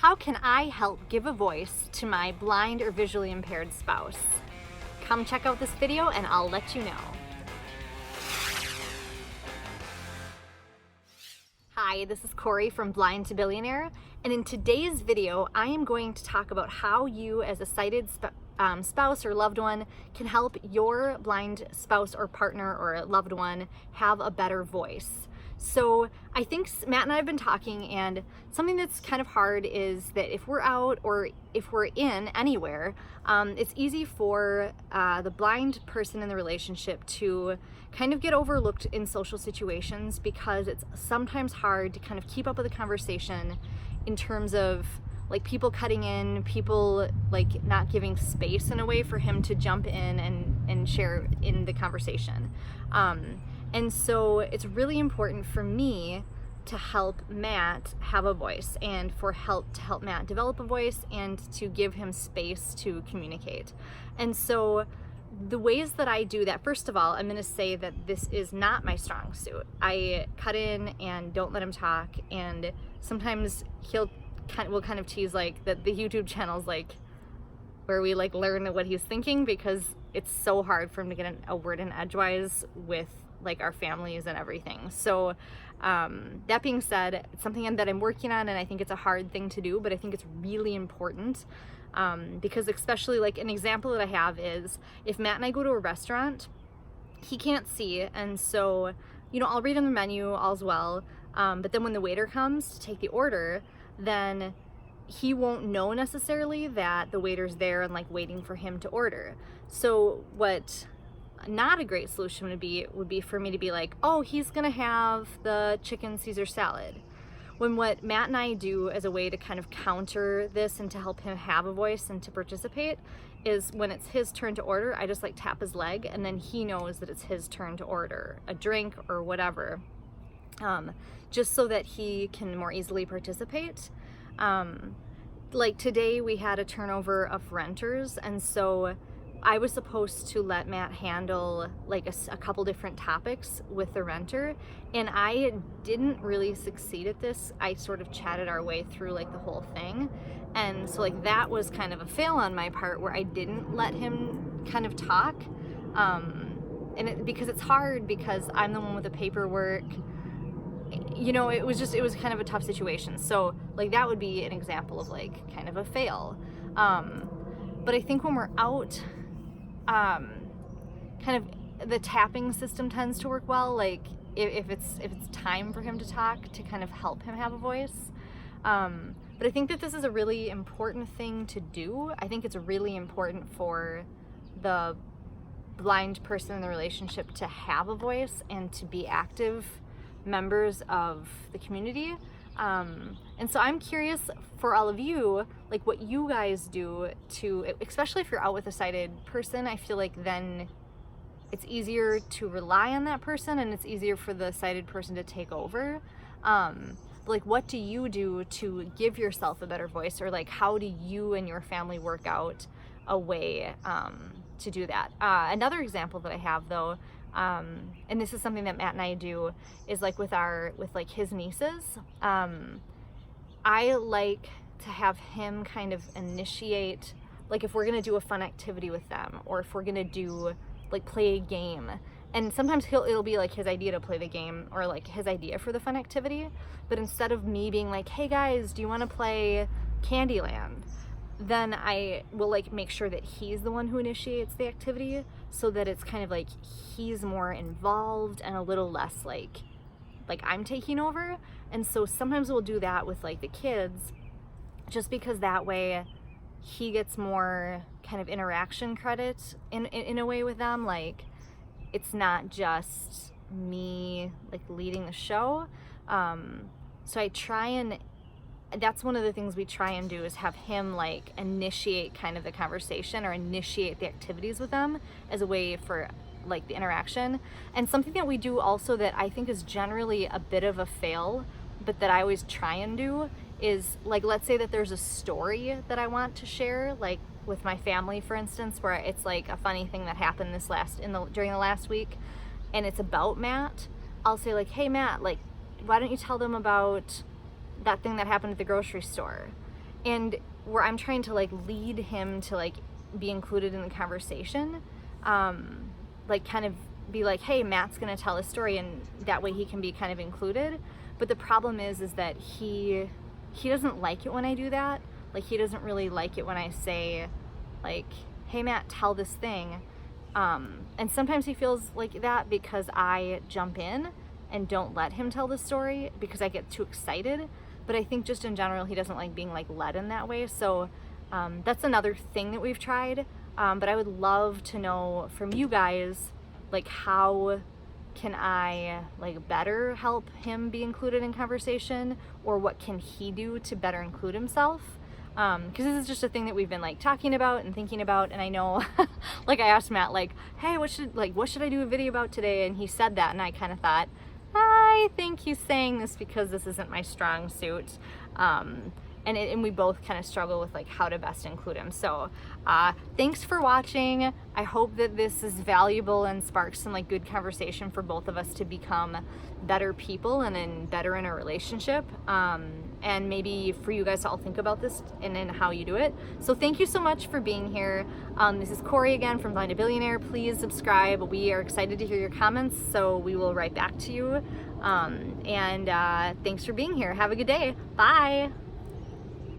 How can I help give a voice to my blind or visually impaired spouse? Come check out this video and I'll let you know. Hi, this is Corey from Blind to Billionaire, and in today's video I am going to talk about how you as a sighted spouse or loved one can help your blind spouse or partner or loved one have a better voice. So I think Matt and I have been talking, and something that's kind of hard is that if we're out or if we're in anywhere, it's easy for the blind person in the relationship to kind of get overlooked in social situations because it's sometimes hard to kind of keep up with the conversation in terms of like people cutting in, people like not giving space in a way for him to jump in and share in the conversation. And so it's really important for me to help Matt have a voice and to help Matt develop a voice and to give him space to communicate. And so the ways that I do that, first of all, I'm going to say that this is not my strong suit. I cut in and don't let him talk, and sometimes we'll kind of tease like that the YouTube channel's like where we like learn what he's thinking, because it's so hard for him to get a word in edgewise with like our families and everything. So that being said, it's something that I'm working on, and I think it's a hard thing to do, but I think it's really important because especially like an example that I have is if Matt and I go to a restaurant, he can't see, and so I'll read on the menu, all's well, but then when the waiter comes to take the order, then he won't know necessarily that the waiter's there and like waiting for him to order. So what not a great solution would be for me to be like, oh, he's gonna have the chicken Caesar salad. When what Matt and I do as a way to kind of counter this and to help him have a voice and to participate is when it's his turn to order, I just like tap his leg, and then he knows that it's his turn to order a drink or whatever, just so that he can more easily participate. Like today we had a turnover of renters, and so I was supposed to let Matt handle like a couple different topics with the renter, and I didn't really succeed at this. I sort of chatted our way through like the whole thing, and so like that was kind of a fail on my part where I didn't let him kind of talk, because it's hard because I'm the one with the paperwork. It was kind of a tough situation. So like that would be an example of like kind of a fail. But I think when we're out, kind of the tapping system tends to work well. Like if it's time for him to talk, to kind of help him have a voice. But I think that this is a really important thing to do. I think it's really important for the blind person in the relationship to have a voice and to be active members of the community. And so I'm curious for all of you, like what you guys do to, especially if you're out with a sighted person, I feel like then it's easier to rely on that person and it's easier for the sighted person to take over. Like what do you do to give yourself a better voice, or like how do you and your family work out a way to do that? Another example that I have though, and this is something that Matt and I do, is like with his nieces. I like to have him kind of initiate, like if we're gonna do a fun activity with them, or if we're gonna do like play a game, and sometimes it'll be like his idea to play the game or like his idea for the fun activity, but instead of me being like, hey guys, do you want to play Candyland, then I will like make sure that he's the one who initiates the activity, so that it's kind of like he's more involved and a little less like I'm taking over. And so sometimes we'll do that with like the kids, just because that way he gets more kind of interaction credit in a way with them. Like it's not just me like leading the show. So I try, and that's one of the things we try and do, is have him like initiate kind of the conversation or initiate the activities with them as a way for like the interaction. And something that we do also that I think is generally a bit of a fail, but that I always try and do, is like, let's say that there's a story that I want to share, like with my family, for instance, where it's like a funny thing that happened during the last week, and it's about Matt. I'll say like, hey Matt, like why don't you tell them about that thing that happened at the grocery store? and where I'm trying to like lead him to like be included in the conversation, like kind of be like, hey, Matt's gonna tell a story, and that way he can be kind of included. But the problem is that he doesn't like it when I do that. Like, he doesn't really like it when I say like, hey Matt, tell this thing. And sometimes he feels like that because I jump in and don't let him tell the story because I get too excited. But I think just in general, he doesn't like being like led in that way. So that's another thing that we've tried. But I would love to know from you guys, like, how can I like better help him be included in conversation, or what can he do to better include himself? Because this is just a thing that we've been like talking about and thinking about. And I know like I asked Matt like, hey, what should I do a video about today? And he said that, and I kind of thought, I think he's saying this because this isn't my strong suit. And we both kind of struggle with like how to best include him. So thanks for watching. I hope that this is valuable and sparks some like good conversation for both of us to become better people and better in a relationship. And maybe for you guys to all think about this and how you do it. So thank you so much for being here. This is Corey again from Blind to Billionaire. Please subscribe. We are excited to hear your comments, so we will write back to you. Thanks for being here. Have a good day. Bye.